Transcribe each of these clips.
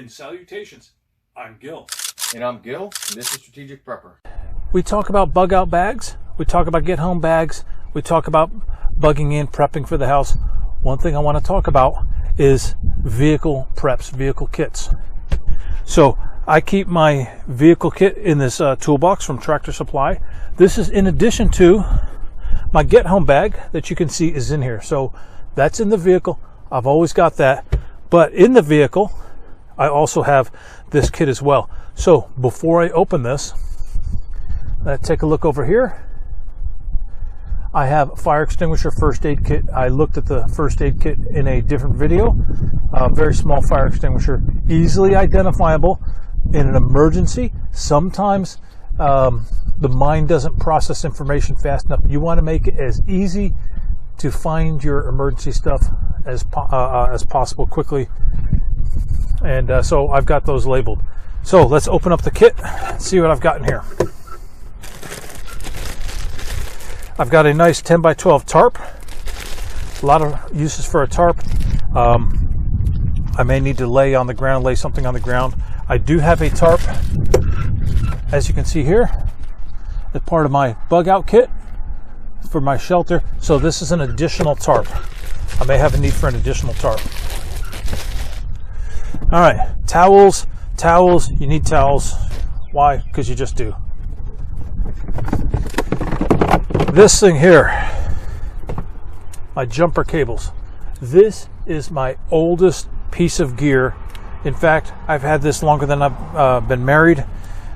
and salutations. I'm Gil. And I'm Gil, and this is Strategic Prepper. We talk about bug out bags. We talk about get home bags. We talk about bugging in, prepping for the house. One thing I want to talk about is vehicle preps, vehicle kits. So I keep my vehicle kit in this toolbox from Tractor Supply. This is in addition to my get home bag that you can see is in here. So that's in the vehicle. I've always got that. But in the vehicle, I also have this kit as well. So before I open this, let's take a look over here. I have a fire extinguisher first aid kit. I looked at the first aid kit in a different video. A very small fire extinguisher, easily identifiable in an emergency. Sometimes the mind doesn't process information fast enough. You want to make it as easy to find your emergency stuff as possible quickly. And so I've got those labeled. So let's open up the kit and see what I've got in here. I've got a nice 10 by 12 tarp. A lot of uses for a tarp. I may need to lay something on the ground. I do have a tarp, as you can see here, as part of my bug out kit for my shelter. So this is an additional tarp. I may have a need for an additional tarp. All right, towels. You need towels. Why? Because you just do. This thing here, my jumper cables. This is my oldest piece of gear. In fact, I've had this longer than I've been married.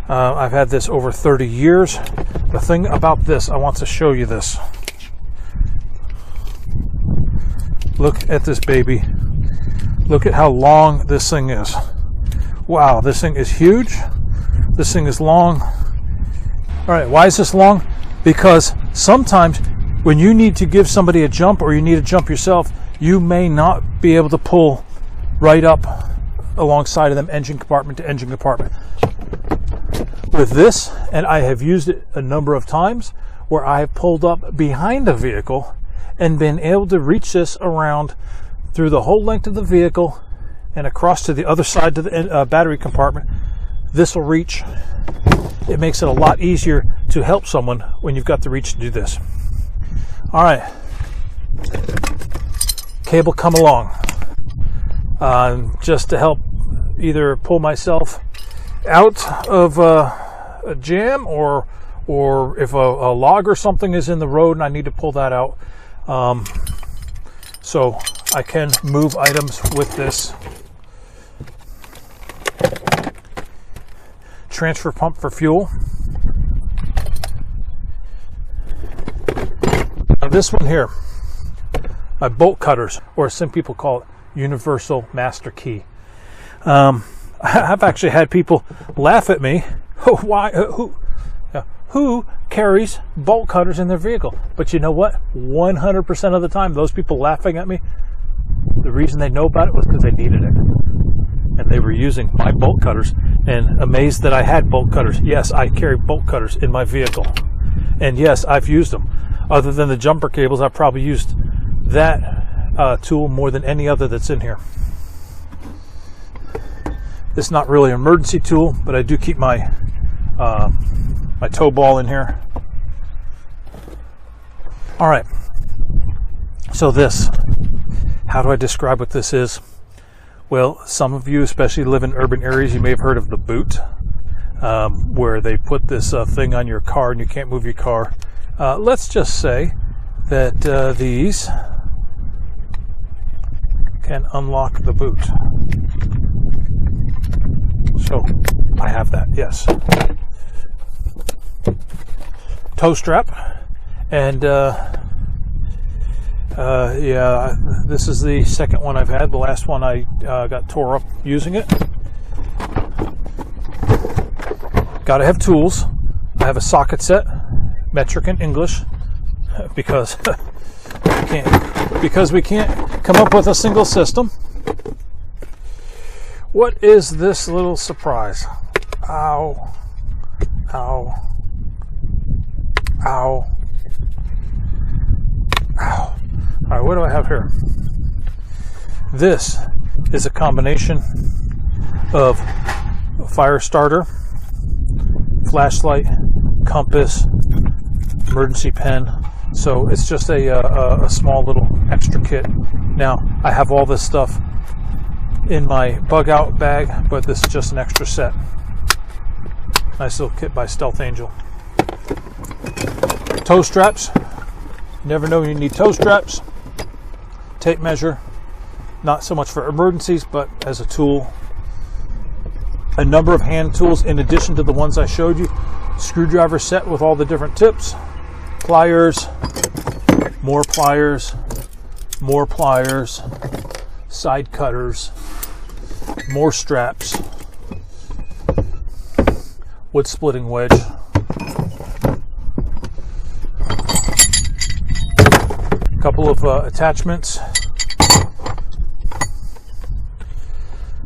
I've had this over 30 years. The thing about this, I want to show you this. Look at this baby. Look at how long this thing is. Wow, this thing is huge. This thing is long. All right, why is this long? Because sometimes when you need to give somebody a jump or you need to jump yourself, you may not be able to pull right up alongside of them, engine compartment to engine compartment. With this, and I have used it a number of times, where I have pulled up behind the vehicle and been able to reach this around through the whole length of the vehicle and across to the other side to the battery compartment. This will reach. It makes it a lot easier to help someone when you've got the reach to do this. All right, cable come along, just to help either pull myself out of a jam or if a log or something is in the road and I need to pull that out. So I can move items with this. Transfer pump for fuel. Now this one here, my bolt cutters, or as some people call it, universal master key. I've actually had people laugh at me. Who carries bolt cutters in their vehicle? But you know what? 100% of the time, those people laughing at me, the reason they know about it was because they needed it. And they were using my bolt cutters and amazed that I had bolt cutters. Yes, I carry bolt cutters in my vehicle. And yes, I've used them. Other than the jumper cables, I've probably used that tool more than any other that's in here. It's not really an emergency tool, but I do keep my my tow ball in here. All right. So this, how do I describe what this is? Well, some of you, especially live in urban areas, you may have heard of the boot, where they put this thing on your car and you can't move your car. Let's just say that these can unlock the boot. So I have that, yes. Tow strap, and yeah, this is the second one I've had. The last one I got tore up using it. Gotta have tools. I have a socket set, metric and English, because we can't come up with a single system. What is this little surprise? Ow. Ow. Ow. Ow. Alright, what do I have here? This is a combination of fire starter, flashlight, compass, emergency pen. So it's just a small little extra kit. Now, I have all this stuff in my bug out bag, but this is just an extra set. Nice little kit by Stealth Angel. Toe straps. Never know you need toe straps. Tape measure. Not so much for emergencies, but as a tool. A number of hand tools in addition to the ones I showed you. Screwdriver set with all the different tips. Pliers. More pliers. More pliers. Side cutters. More straps. Wood splitting wedge. Couple of attachments.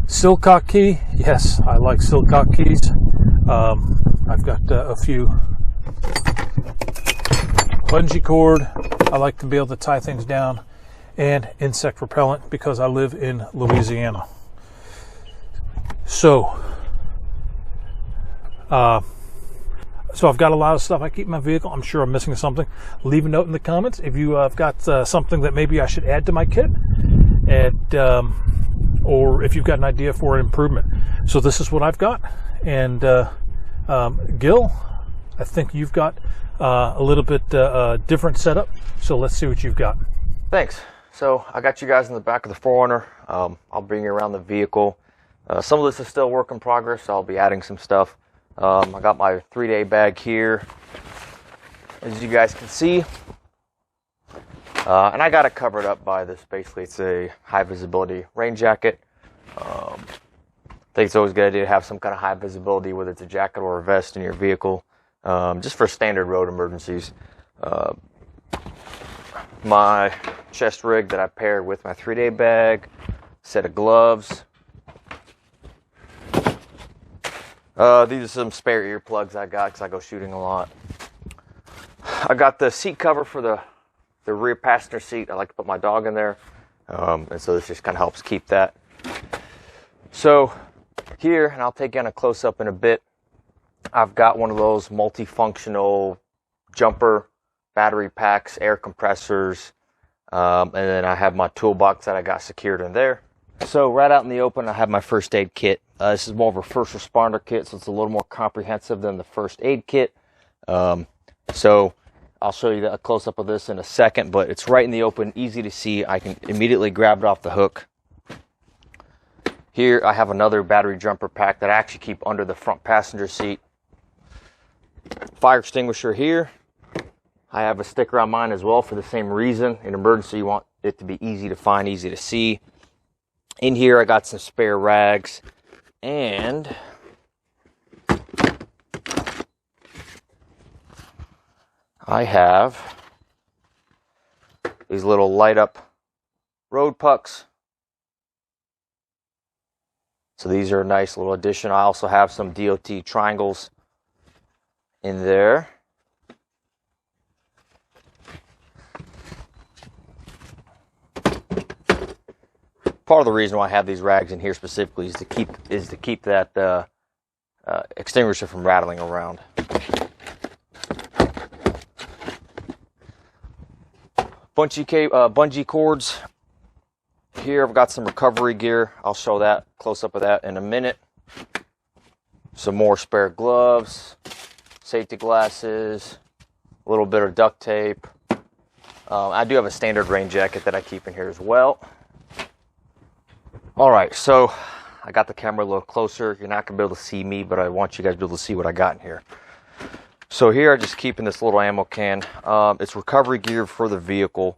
Silcock key. Yes, I like Silcock keys. I've got a few. Bungee cord. I like to be able to tie things down. And insect repellent because I live in Louisiana. So I've got a lot of stuff I keep in my vehicle. I'm sure I'm missing something. Leave a note in the comments if you have got something that maybe I should add to my kit, and or if you've got an idea for an improvement. So this is what I've got, and Gil, I think you've got a little bit different setup. So let's see what you've got. Thanks. So I got you guys in the back of the 4Runner. I'll bring you around the vehicle. Some of this is still work in progress, so I'll be adding some stuff. I got my 3-day bag here, as you guys can see. And I got it covered up by this. Basically, it's a high visibility rain jacket. I think it's always a good idea to have some kind of high visibility, whether it's a jacket or a vest in your vehicle, just for standard road emergencies. My chest rig that I paired with my 3-day bag, set of gloves. These are some spare earplugs I got because I go shooting a lot. I got the seat cover for the rear passenger seat. I like to put my dog in there. And so this just kind of helps keep that. So here, and I'll take you on a close-up in a bit, I've got one of those multifunctional jumper battery packs, air compressors, and then I have my toolbox that I got secured in there. So right out in the open, I have my first aid kit. This is more of a first responder kit, so it's a little more comprehensive than the first aid kit. So I'll show you a close-up of this in a second, but it's right in the open, easy to see. I can immediately grab it off the hook. Here I have another battery jumper pack that I actually keep under the front passenger seat. Fire extinguisher here. I have a sticker on mine as well for the same reason. In emergency, you want it to be easy to find, easy to see. In here I got some spare rags, and I have these little light up road pucks. So these are a nice little addition. I also have some DOT triangles in there. Part of the reason why I have these rags in here specifically is to keep that extinguisher from rattling around. Bungee cords. Here I've got some recovery gear. I'll show that close up of that in a minute. Some more spare gloves, safety glasses, a little bit of duct tape. I do have a standard rain jacket that I keep in here as well. Alright, so I got the camera a little closer. You're not going to be able to see me, but I want you guys to be able to see what I got in here. So here I'm just keeping this little ammo can. It's recovery gear for the vehicle.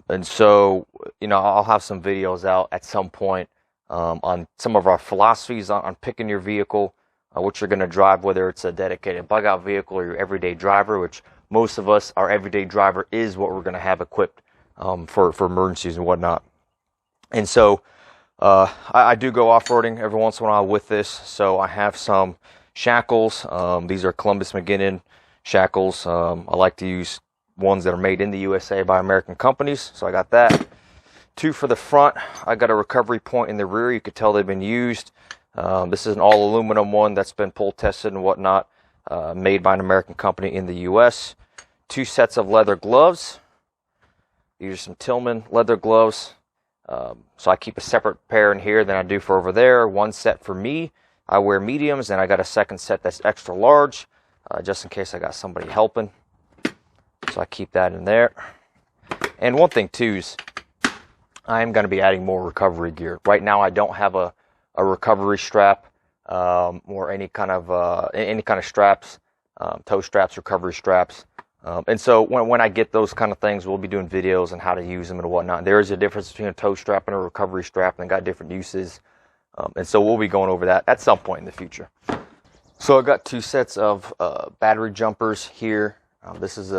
And so, you know, I'll have some videos out at some point on some of our philosophies on picking your vehicle, what you're going to drive, whether it's a dedicated bug out vehicle or your everyday driver, which most of us, our everyday driver is what we're going to have equipped for emergencies and whatnot. And so I do go off-roading every once in a while with this, so I have some shackles. These are Columbus McGinnon shackles. I like to use ones that are made in the USA by American companies, so I got that. 2 for the front. I got a recovery point in the rear. You could tell they've been used. This is an all aluminum one that's been pull tested and whatnot, made by an American company in the US. 2 sets of leather gloves. These are some Tillman leather gloves. So I keep a separate pair in here than I do for over there. 1 set for me. I wear mediums, and I got a second set that's extra large, just in case I got somebody helping. So I keep that in there. And one thing too is I am going to be adding more recovery gear. Right now I don't have a recovery strap or any kind of straps, toe straps, recovery straps. And so when I get those kind of things, we'll be doing videos on how to use them and whatnot. There is a difference between a toe strap and a recovery strap, and they got different uses. And so we'll be going over that at some point in the future. So I've got 2 sets of battery jumpers here. This is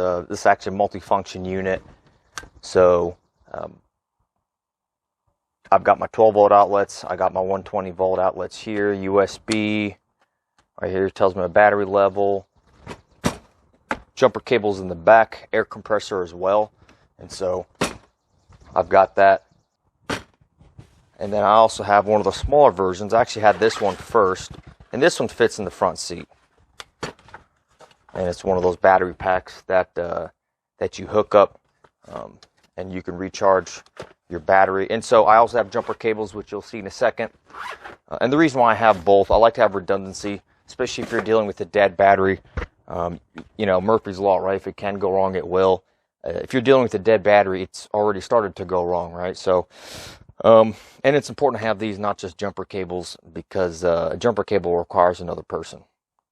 actually a multi-function unit. So I've got my 12-volt outlets. I got my 120-volt outlets here. USB right here tells me my battery level. Jumper cables in the back, air compressor as well. And so I've got that. And then I also have one of the smaller versions. I actually had this one first, and this one fits in the front seat. And it's one of those battery packs that you hook up, and you can recharge your battery. And so I also have jumper cables, which you'll see in a second. And the reason why I have both, I like to have redundancy, especially if you're dealing with a dead battery. You know, Murphy's Law, right? If it can go wrong, it will. If you're dealing with a dead battery, it's already started to go wrong, right? So, and it's important to have these, not just jumper cables, because a jumper cable requires another person.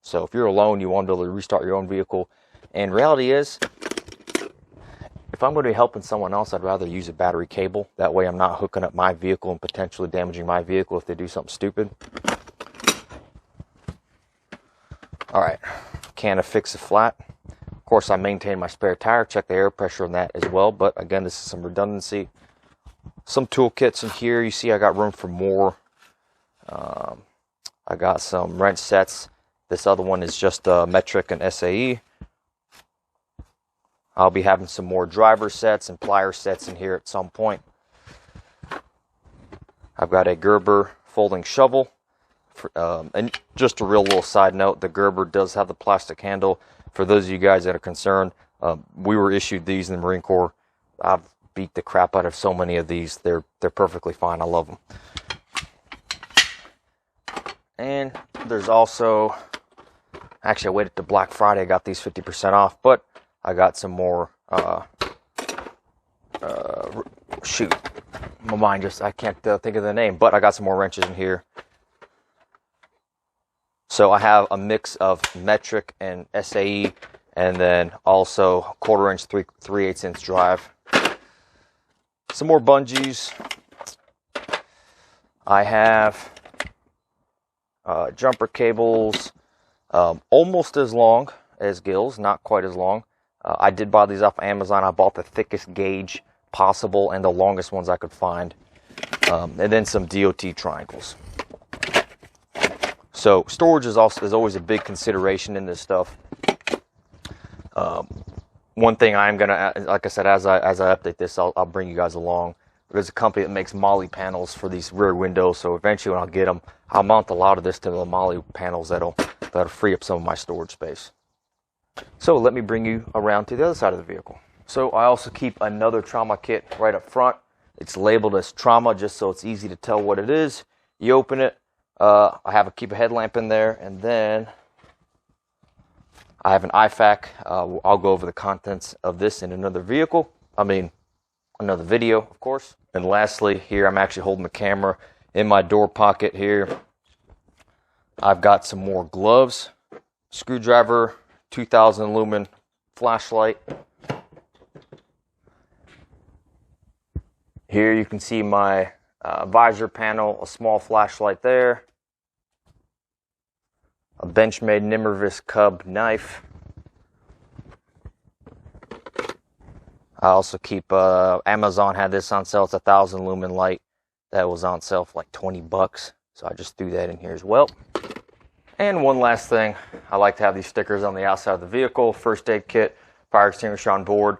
So if you're alone, you want to be able to restart your own vehicle. And reality is, if I'm going to be helping someone else, I'd rather use a battery cable. That way I'm not hooking up my vehicle and potentially damaging my vehicle if they do something stupid. All right, can of fix a flat. Of course, I maintain my spare tire, check the air pressure on that as well. But again, this is some redundancy. Some toolkits in here. You see I got room for more. I got some wrench sets. This other one is just metric and SAE. I'll be having some more driver sets and plier sets in here at some point. I've got a Gerber folding shovel. And just a real little side note, the Gerber does have the plastic handle. For those of you guys that are concerned, we were issued these in the Marine Corps. I've beat the crap out of so many of these. They're perfectly fine. I love them. And there's also, actually I waited to Black Friday. I got these 50% off, but I got some more, shoot, my mind just, I can't think of the name, but I got some more wrenches in here. So I have a mix of metric and SAE, and then also 1/4 inch, 3/8 inch drive. Some more bungees. I have jumper cables, almost as long as Gil's, not quite as long. I did buy these off Amazon. I bought the thickest gauge possible and the longest ones I could find. And then some DOT triangles. So storage is always a big consideration in this stuff. One thing I'm gonna, like I said, as I update this, I'll bring you guys along. There's a company that makes MOLLE panels for these rear windows. So eventually, when I'll get them, I'll mount a lot of this to the MOLLE panels that'll free up some of my storage space. So let me bring you around to the other side of the vehicle. So I also keep another trauma kit right up front. It's labeled as trauma just so it's easy to tell what it is. You open it. I keep a headlamp in there, and then I have an IFAK. I'll go over the contents of this in another video, of course. And lastly, here I'm actually holding the camera in my door pocket here. I've got some more gloves, screwdriver, 2000 lumen flashlight. Here you can see my visor panel, a small flashlight there, a Benchmade Nimmervis Cub knife. I also keep, Amazon had this on sale. It's 1000 lumen light. That was on sale for like $20. So I just threw that in here as well. And one last thing, I like to have these stickers on the outside of the vehicle. First aid kit, fire extinguisher on board.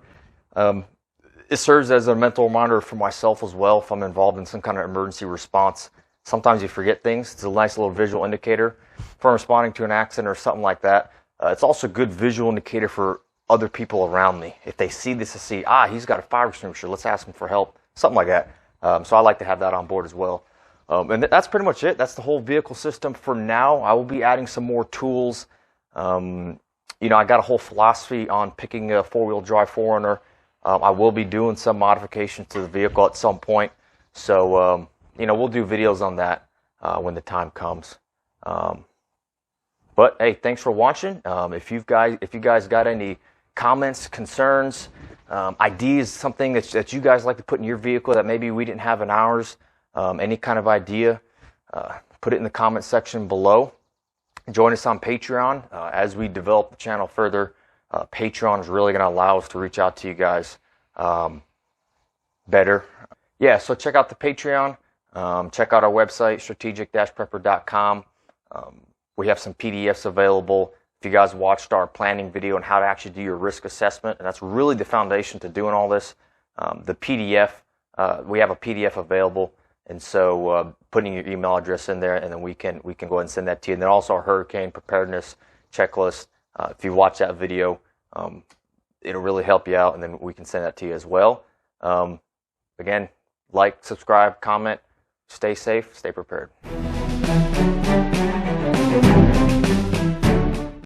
It serves as a mental reminder for myself as well if I'm involved in some kind of emergency response. Sometimes you forget things. It's a nice little visual indicator for responding to an accident or something like that. It's also a good visual indicator for other people around me. If they see this, they see, he's got a fire extinguisher, let's ask him for help, something like that. So I like to have that on board as well. And that's pretty much it. That's the whole vehicle system for now. I will be adding some more tools. You know, I got a whole philosophy on picking a four-wheel drive 4Runner. I will be doing some modifications to the vehicle at some point. So, you know, we'll do videos on that when the time comes. But hey, thanks for watching. If you guys got any comments, concerns, ideas, something that you guys like to put in your vehicle that maybe we didn't have in ours, any kind of idea, put it in the comment section below. Join us on Patreon as we develop the channel further. Patreon is really going to allow us to reach out to you guys better. Yeah, so check out the Patreon. Check out our website, strategic-prepper.com. We have some PDFs available. If you guys watched our planning video on how to actually do your risk assessment, and that's really the foundation to doing all this, the PDF, we have a PDF available. And so putting your email address in there, and then we can go ahead and send that to you. And then also our hurricane preparedness checklist. If you watch that video, it'll really help you out, and then we can send that to you as well. Again, like, subscribe, comment, stay safe, stay prepared.